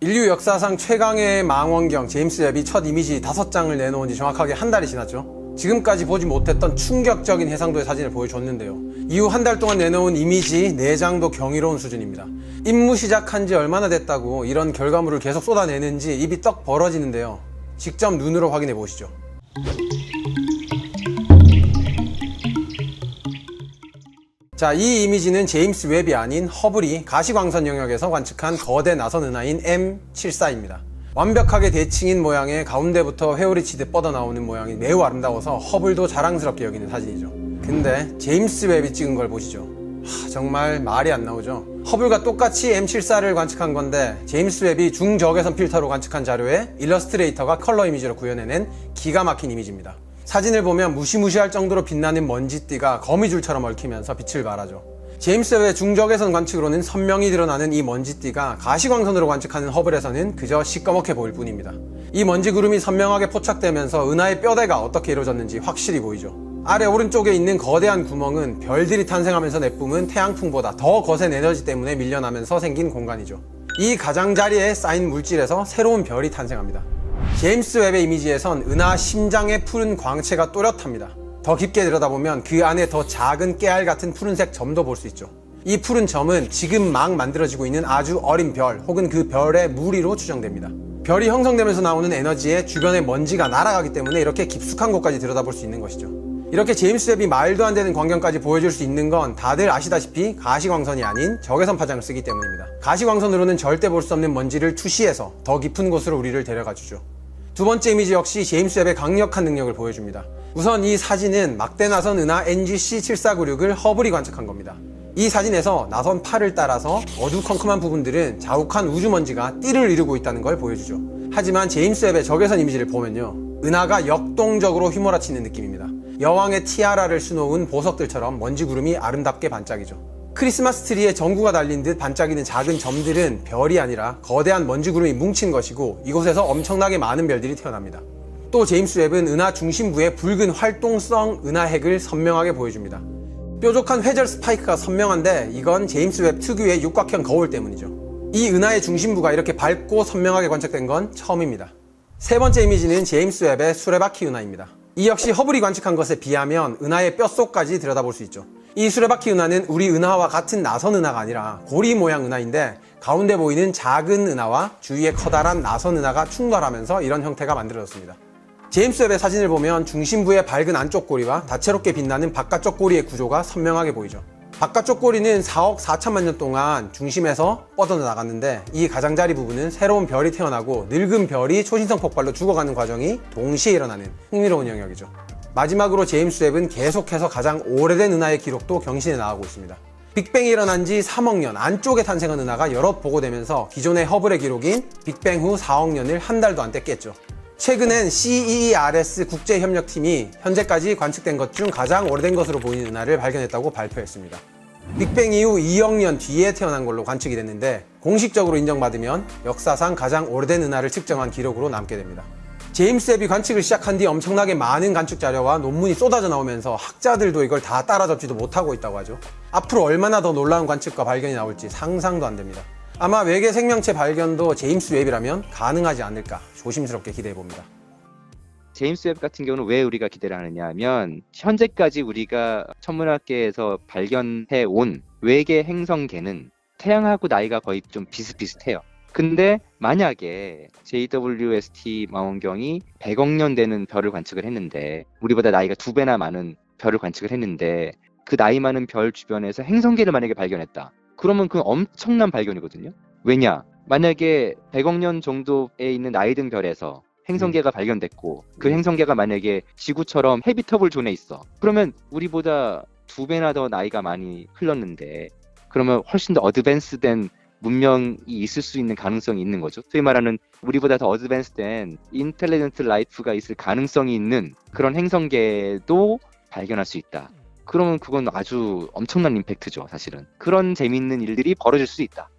인류 역사상 최강의 망원경 제임스 웹이 첫 이미지 5장을 내놓은 지 정확하게 한 달이 지났죠. 지금까지 보지 못했던 충격적인 해상도의 사진을 보여줬는데요. 이후 한 달 동안 내놓은 이미지 4장도 경이로운 수준입니다. 임무 시작한 지 얼마나 됐다고 이런 결과물을 계속 쏟아내는지 입이 떡 벌어지는데요. 직접 눈으로 확인해 보시죠. 자, 이 이미지는 제임스 웹이 아닌 허블이 가시광선 영역에서 관측한 거대 나선 은하인 M74입니다. 완벽하게 대칭인 모양의 가운데부터 회오리 치듯 뻗어나오는 모양이 매우 아름다워서 허블도 자랑스럽게 여기는 사진이죠. 근데 제임스 웹이 찍은 걸 보시죠. 정말 말이 안 나오죠. 허블과 똑같이 M74를 관측한 건데 제임스 웹이 중적외선 필터로 관측한 자료에 일러스트레이터가 컬러 이미지로 구현해낸 기가 막힌 이미지입니다. 사진을 보면 무시무시할 정도로 빛나는 먼지띠가 거미줄처럼 얽히면서 빛을 발하죠. 제임스 웹의 중적외선 관측으로는 선명히 드러나는 이 먼지띠가 가시광선으로 관측하는 허블에서는 그저 시꺼멓게 보일 뿐입니다. 이 먼지 구름이 선명하게 포착되면서 은하의 뼈대가 어떻게 이루어졌는지 확실히 보이죠. 아래 오른쪽에 있는 거대한 구멍은 별들이 탄생하면서 내뿜은 태양풍보다 더 거센 에너지 때문에 밀려나면서 생긴 공간이죠. 이 가장자리에 쌓인 물질에서 새로운 별이 탄생합니다. 제임스 웹의 이미지에선 은하 심장의 푸른 광채가 또렷합니다. 더 깊게 들여다보면 그 안에 더 작은 깨알 같은 푸른색 점도 볼 수 있죠. 이 푸른 점은 지금 막 만들어지고 있는 아주 어린 별 혹은 그 별의 무리로 추정됩니다. 별이 형성되면서 나오는 에너지에 주변의 먼지가 날아가기 때문에 이렇게 깊숙한 곳까지 들여다볼 수 있는 것이죠. 이렇게 제임스 웹이 말도 안 되는 광경까지 보여줄 수 있는 건 다들 아시다시피 가시광선이 아닌 적외선 파장을 쓰기 때문입니다. 가시광선으로는 절대 볼 수 없는 먼지를 투시해서 더 깊은 곳으로 우리를 데려가 주죠. 두 번째 이미지 역시 제임스 웹의 강력한 능력을 보여줍니다. 우선 이 사진은 막대 나선 은하 NGC7496을 허블이 관측한 겁니다. 이 사진에서 나선 팔을 따라서 어두컴컴한 부분들은 자욱한 우주먼지가 띠를 이루고 있다는 걸 보여주죠. 하지만 제임스 웹의 적외선 이미지를 보면요, 은하가 역동적으로 휘몰아치는 느낌입니다. 여왕의 티아라를 수놓은 보석들처럼 먼지 구름이 아름답게 반짝이죠. 크리스마스 트리에 전구가 달린 듯 반짝이는 작은 점들은 별이 아니라 거대한 먼지 구름이 뭉친 것이고 이곳에서 엄청나게 많은 별들이 태어납니다. 또 제임스 웹은 은하 중심부에 붉은 활동성 은하핵을 선명하게 보여줍니다. 뾰족한 회절 스파이크가 선명한데 이건 제임스 웹 특유의 육각형 거울 때문이죠. 이 은하의 중심부가 이렇게 밝고 선명하게 관측된 건 처음입니다. 세 번째 이미지는 제임스 웹의 수레바퀴 은하입니다. 이 역시 허블이 관측한 것에 비하면 은하의 뼛속까지 들여다볼 수 있죠. 이 수레바퀴 은하는 우리 은하와 같은 나선 은하가 아니라 고리 모양 은하인데 가운데 보이는 작은 은하와 주위에 커다란 나선 은하가 충돌하면서 이런 형태가 만들어졌습니다. 제임스 웹의 사진을 보면 중심부의 밝은 안쪽 고리와 다채롭게 빛나는 바깥쪽 고리의 구조가 선명하게 보이죠. 바깥쪽 고리는 4억 4천만 년 동안 중심에서 뻗어나갔는데 이 가장자리 부분은 새로운 별이 태어나고 늙은 별이 초신성 폭발로 죽어가는 과정이 동시에 일어나는 흥미로운 영역이죠. 마지막으로 제임스 웹은 계속해서 가장 오래된 은하의 기록도 경신해 나가고 있습니다. 빅뱅이 일어난 지 3억 년 안쪽에 탄생한 은하가 여럿 보고되면서 기존의 허블의 기록인 빅뱅 후 4억 년을 한 달도 안 뗐겠죠. 최근엔 CEERS 국제협력팀이 현재까지 관측된 것 중 가장 오래된 것으로 보이는 은하를 발견했다고 발표했습니다. 빅뱅 이후 2억 년 뒤에 태어난 걸로 관측이 됐는데 공식적으로 인정받으면 역사상 가장 오래된 은하를 측정한 기록으로 남게 됩니다. 제임스 웹이 관측을 시작한 뒤 엄청나게 많은 관측 자료와 논문이 쏟아져 나오면서 학자들도 이걸 다 따라잡지도 못하고 있다고 하죠. 앞으로 얼마나 더 놀라운 관측과 발견이 나올지 상상도 안 됩니다. 아마 외계 생명체 발견도 제임스 웹이라면 가능하지 않을까 조심스럽게 기대해봅니다. 제임스 웹 같은 경우는 왜 우리가 기대를 하느냐 하면 현재까지 우리가 천문학계에서 발견해 온 외계 행성계는 태양하고 나이가 거의 좀 비슷비슷해요. 근데 만약에 JWST 망원경이 100억 년 되는 별을 관측을 했는데 우리보다 나이가 2배나 많은 별을 관측을 했는데 그 나이 많은 별 주변에서 행성계를 만약에 발견했다. 그러면 그건 엄청난 발견이거든요. 왜냐? 만약에 100억 년 정도에 있는 나이 든 별에서 행성계가 발견됐고 그 행성계가 만약에 지구처럼 헤비터블 존에 있어. 그러면 우리보다 2배나 더 나이가 많이 흘렀는데 그러면 훨씬 더 어드밴스된 문명이 있을 수 있는 가능성이 있는 거죠. 소위 말하는 우리보다 더 어드밴스된 인텔리전트 라이프가 있을 가능성이 있는 그런 행성계도 발견할 수 있다. 그러면 그건 아주 엄청난 임팩트죠, 사실은. 그런 재미있는 일들이 벌어질 수 있다.